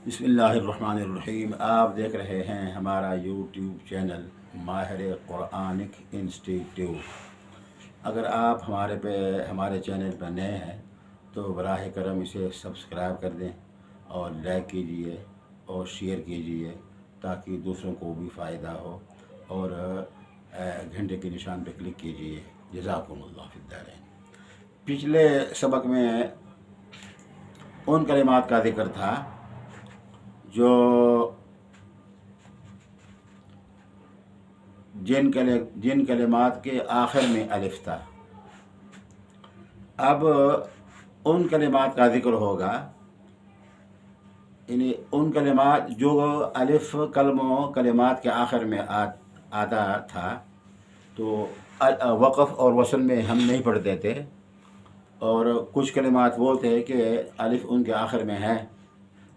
بسم اللہ الرحمن الرحیم۔ آپ دیکھ رہے ہیں ہمارا یوٹیوب چینل ماہر قرآنک انسٹیٹیوٹ۔ اگر آپ ہمارے چینل پر نئے ہیں تو براہ کرم اسے سبسکرائب کر دیں اور لائک کیجیے اور شیئر کیجیے تاکہ دوسروں کو بھی فائدہ ہو، اور گھنٹے کے نشان پہ کلک کیجیے۔ جزاکم اللہ فی الدارین۔ پچھلے سبق میں ان کلمات کا ذکر تھا جو جن کلمات کے آخر میں الف تھا۔ اب ان کلمات کا ذکر ہوگا، یعنی ان کلمات جو الف کلمات کے آخر میں آتا تھا، تو وقف اور وصل میں ہم نہیں پڑھتے تھے، اور کچھ کلمات وہ تھے کہ الف ان کے آخر میں ہے،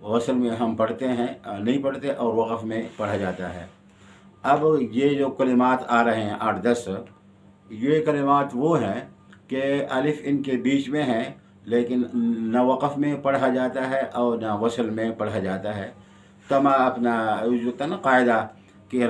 وصل میں ہم پڑھتے ہیں نہیں پڑھتے، اور وقف میں پڑھا جاتا ہے۔ اب یہ جو کلمات آ رہے ہیں 8-10، یہ کلمات وہ ہیں کہ الف ان کے بیچ میں ہے، لیکن نہ وقف میں پڑھا جاتا ہے اور نہ وصل میں پڑھا جاتا ہے۔ اپنا جو تھا نا قاعدہ کہ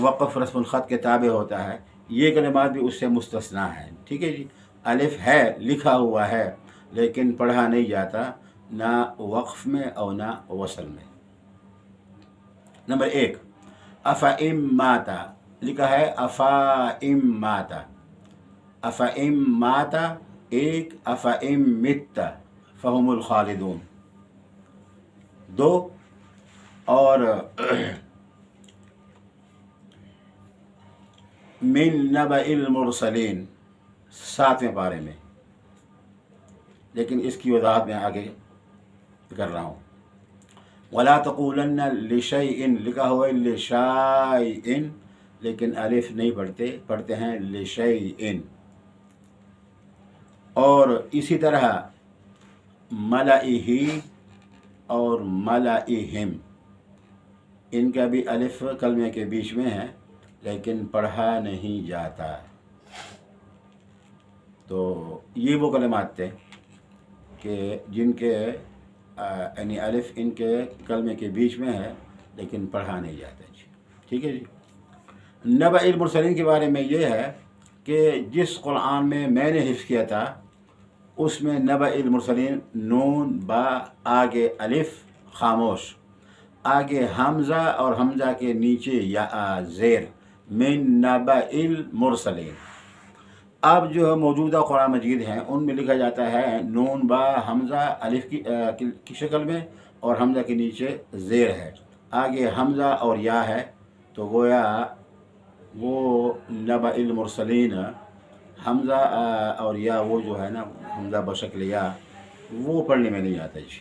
وقف رسم الخط کے تابع ہوتا ہے، یہ کلمات بھی اس سے مستثنیٰ ہیں۔ ٹھیک ہے جی، الف ہے، لکھا ہوا ہے، لیکن پڑھا نہیں جاتا، نہ وقف میں اور نہ وصل میں۔ نمبر 1، افئم ماتا، لکھا ہے افائم ماتا، افئم ماتا ایک، افئم مت فہم الخالدون 2، اور من نبأ المرسلین 7ویں پارے میں، لیکن اس کی وضاحت میں آگے کر رہا ہوں۔ ولا تقولن لشیء، لکھا ہوا ہے لشیء، لیکن الف نہیں پڑھتے ہیں لشیء۔ اور اسی طرح ملئہ اور ملئہم، ان کا بھی الف کلمے کے بیچ میں ہے، لیکن پڑھا نہیں جاتا۔ تو یہ وہ کلمات تھے کہ جن کے یعنی الف ان کے کلمے کے بیچ میں ہے، لیکن پڑھا نہیں جاتا جی۔ ٹھیک ہے جی۔ نبأ المرسلین کے بارے میں یہ ہے کہ جس قرآن میں نے حفظ کیا تھا، اس میں نبأ المرسلین نون با، آگے الف خاموش، آگے حمزہ اور حمزہ کے نیچے یا زیر، من نبأ المرسلین۔ اب جو موجودہ قرآن مجید ہیں ان میں لکھا جاتا ہے نون با حمزہ الف کی شکل میں، اور حمزہ کے نیچے زیر ہے، آگے حمزہ اور یا ہے، تو گویا وہ نبأ المرسلین حمزہ اور یا، وہ جو ہے نا حمزہ بشکل یا، وہ پڑھنے میں نہیں آتا جی۔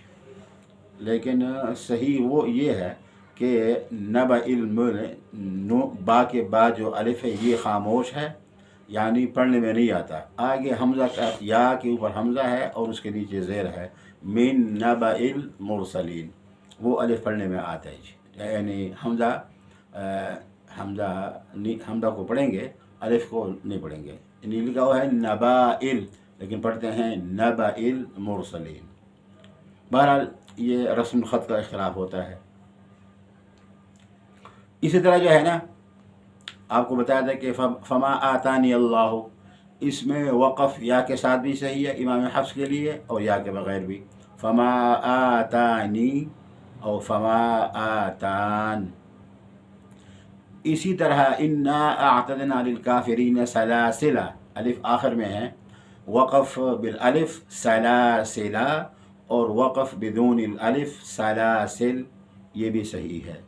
لیکن صحیح وہ یہ ہے کہ نبأ با کے بعد جو الف ہے یہ خاموش ہے، یعنی پڑھنے میں نہیں آتا۔ آگے حمزہ کا، یا کے اوپر حمزہ ہے اور اس کے نیچے زیر ہے، من نبأ المرسلین، وہ الف پڑھنے میں آتا ہے جی۔ یعنی حمزہ کو پڑھیں گے، الف کو نہیں پڑھیں گے۔ یعنی لکھا ہوا ہے نبائل، لیکن پڑھتے ہیں نبأ المرسلین۔ بہرحال یہ رسم الخط کا اختلاف ہوتا ہے۔ اسی طرح جو ہے نا، آپ کو بتایا تھا کہ فما آتانی اللہ، اس میں وقف یا کے ساتھ بھی صحیح ہے امام حفص کے لیے، اور یا کے بغیر بھی، فما آتانی اور فما آتان۔ اسی طرح انا اعتدنا للکافرین سلاسل، الف آخر میں ہے، وقف بالالف سلاسل، اور وقف بدون الالف سلاسل، یہ بھی صحیح ہے۔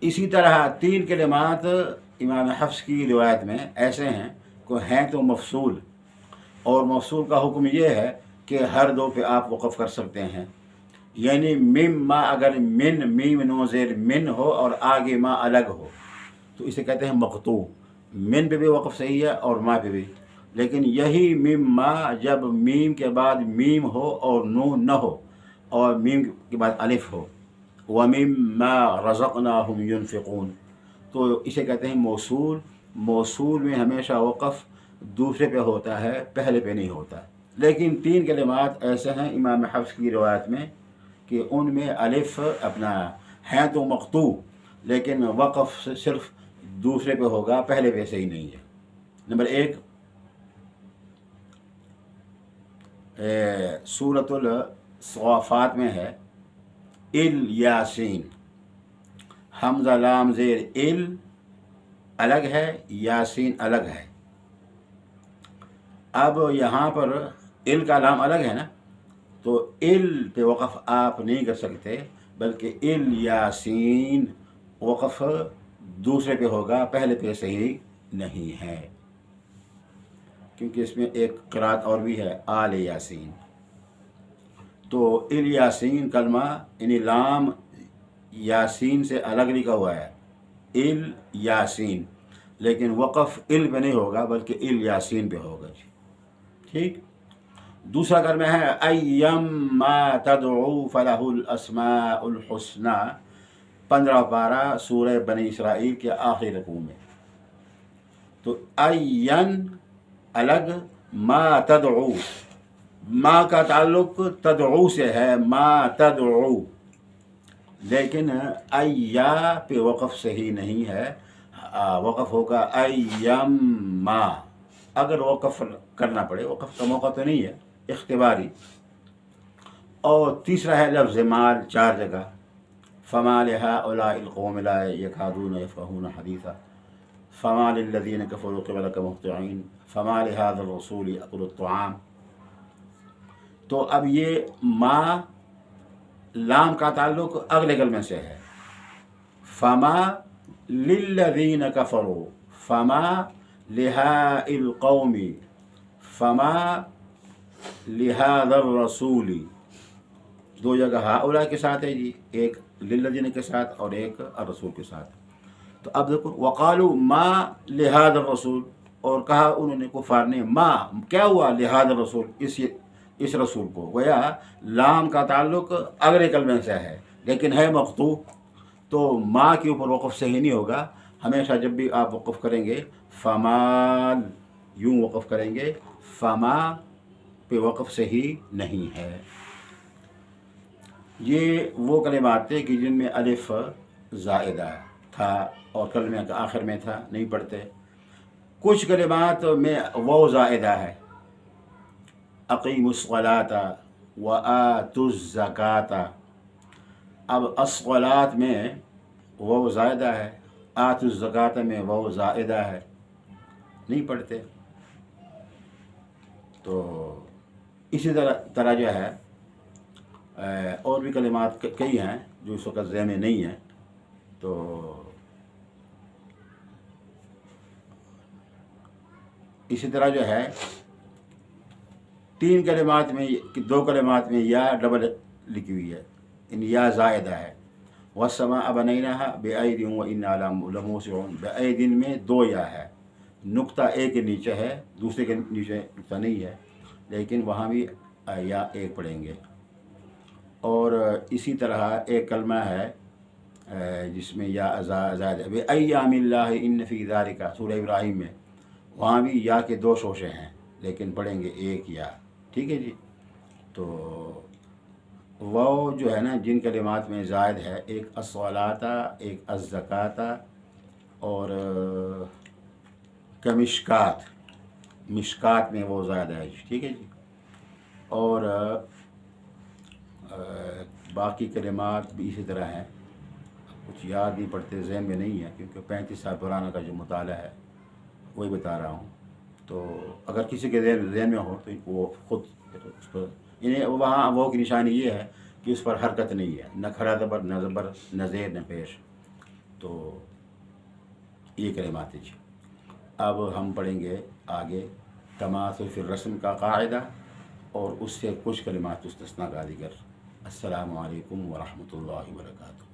اسی طرح 3 کلمات امام حفص کی روایت میں ایسے ہیں کہ ہیں تو مفصول، اور مفصول کا حکم یہ ہے کہ ہر 2 پہ آپ وقف کر سکتے ہیں۔ یعنی ما، اگر میم نو زیر من ہو اور آگے ما الگ ہو تو اسے کہتے ہیں مقطوع۔ من پہ بھی وقف صحیح ہے اور ما پہ بھی، لیکن یہی ما جب میم کے بعد میم ہو اور نون نہ ہو، اور میم کے بعد الف ہو، وَمِمَّا رَزَقْنَاهُمْ يُنْفِقُونَ، تو اسے کہتے ہیں موصول۔ موصول میں ہمیشہ وقف دوسرے پہ ہوتا ہے، پہلے پہ نہیں ہوتا۔ لیکن 3 کلمات ایسے ہیں امام حفص کی روایت میں کہ ان میں الف اپنا ہیں تو مقطوع، لیکن وقف صرف دوسرے پہ ہوگا، پہلے پہ صحیح نہیں ہے۔ نمبر 1، سورۃ الصافات میں ہے یاسین، حمزہ لام زیر الگ ہے، یاسین الگ ہے۔ اب یہاں پر کا لام الگ ہے نا، تو پہ وقف آپ نہیں کر سکتے، بلکہ یاسین وقف دوسرے پہ ہوگا، پہلے پہ صحیح نہیں ہے، کیونکہ اس میں ایک قرات اور بھی ہے آل یاسین۔ تو یاسین کلمہ یعنی لام یاسین سے الگ لکھا ہوا ہے یاسین، لیکن وقف پہ نہیں ہوگا، بلکہ یاسین پہ ہوگا جی، ٹھیک۔ دوسرا کلمہ ہے ایما تدعو فلہ الاسماء الحسنی، 15 پارہ سورہ بنی اسرائیل کے آخری رکوع میں۔ تو الگ، ما تدعو، ما کا تعلق تدعو سے ہے، ما تدعو، لیکن ایا پہ وقف صحیح نہیں ہے، وقف ہوگا ایما۔ اگر وقف کرنا پڑے، وقف کا موقع تو نہیں ہے، اختباری۔ اور تیسرا ہے لفظ مال، 4 جگہ، فما لہؤلاء القوم لا یکادون یفقہون حدیثا، فما للذین کفروا قبلک مہطعین، فما لہذا الرسول یأکل الطعام۔ تو اب یہ ما لام کا تعلق اگلے کلمے سے ہے، فما للذین کفروا، فما لہؤلاء القوم، فما لہذا الرسول، 2 جگہ ہؤلاء کے ساتھ ہے جی، ایک للذین کے ساتھ اور ایک الرسول کے ساتھ۔ تو اب دیکھو، وقالوا ما لہذا الرسول، اور کہا انہوں نے کفار نے، ما کیا ہوا، لہذا الرسول، اس رسول کو، گویا لام کا تعلق اگلے کلمے سے ہے، لیکن ہے مقطوع، تو ما کے اوپر وقف صحیح نہیں ہوگا۔ ہمیشہ جب بھی آپ وقف کریں گے، فمال یوں وقف کریں گے، فما پہ وقف صحیح نہیں ہے۔ یہ وہ کلمات تھے کہ جن میں الف زائدہ تھا اور کلمے کا آخر میں تھا، نہیں پڑھتے۔ کچھ کلمات میں واو زائدہ ہے، اقیموا الصلاۃ وآتوا الزکاۃ۔ اب الصلاۃ میں واو زائدہ ہے، آتوا الزکاۃ میں واو زائدہ ہے، نہیں پڑھتے۔ تو اسی طرح جو ہے اور بھی کلمات کئی ہیں جو اس وقت ذہن میں نہیں ہیں۔ تو اسی طرح جو ہے 3 کلمات میں، 2 کلمات میں یا ڈبل لکھی ہوئی ہے، یا زائدہ ہے، والسماء بنیناها بأید وإنا لموسعون، بأید میں 2 یا ہے، نقطہ ایک کے نیچے ہے، دوسرے کے نیچے نقطہ نہیں ہے، لیکن وہاں بھی یا ایک پڑھیں گے۔ اور اسی طرح ایک کلمہ ہے جس میں یا زائد ہے، بأیام اللہ ان فی ذلک، سورہ ابراہیم میں، وہاں بھی یا کے 2 شوشے ہیں، لیکن پڑھیں گے ایک یا، ٹھیک ہے جی۔ تو وہ جو ہے نا جن کلمات میں زائد ہے، ایک الصلاۃ، ایک الزکاۃ، اور کمشکات، مشکات میں وہ زائد ہے، ٹھیک ہے جی۔ اور باقی کلمات بھی اسی طرح ہیں، کچھ یاد نہیں پڑتے، ذہن میں نہیں ہے، کیونکہ 35 سال پرانا کا جو مطالعہ ہے وہی بتا رہا ہوں۔ تو اگر کسی کے ذہن میں ہو تو وہ خود اس پر، یعنی وہاں وہ کی نشانی یہ ہے کہ اس پر حرکت نہیں ہے، نہ کھڑا زبر، نہ زبر، نہ زیر، نہ پیش۔ تو یہ کلمات ہیں جی۔ اب ہم پڑھیں گے آگے تماثل فی الرسم کا قاعدہ، اور اس سے کچھ کلمات استثناء کا ذکر۔ السلام علیکم ورحمۃ اللہ وبرکاتہ۔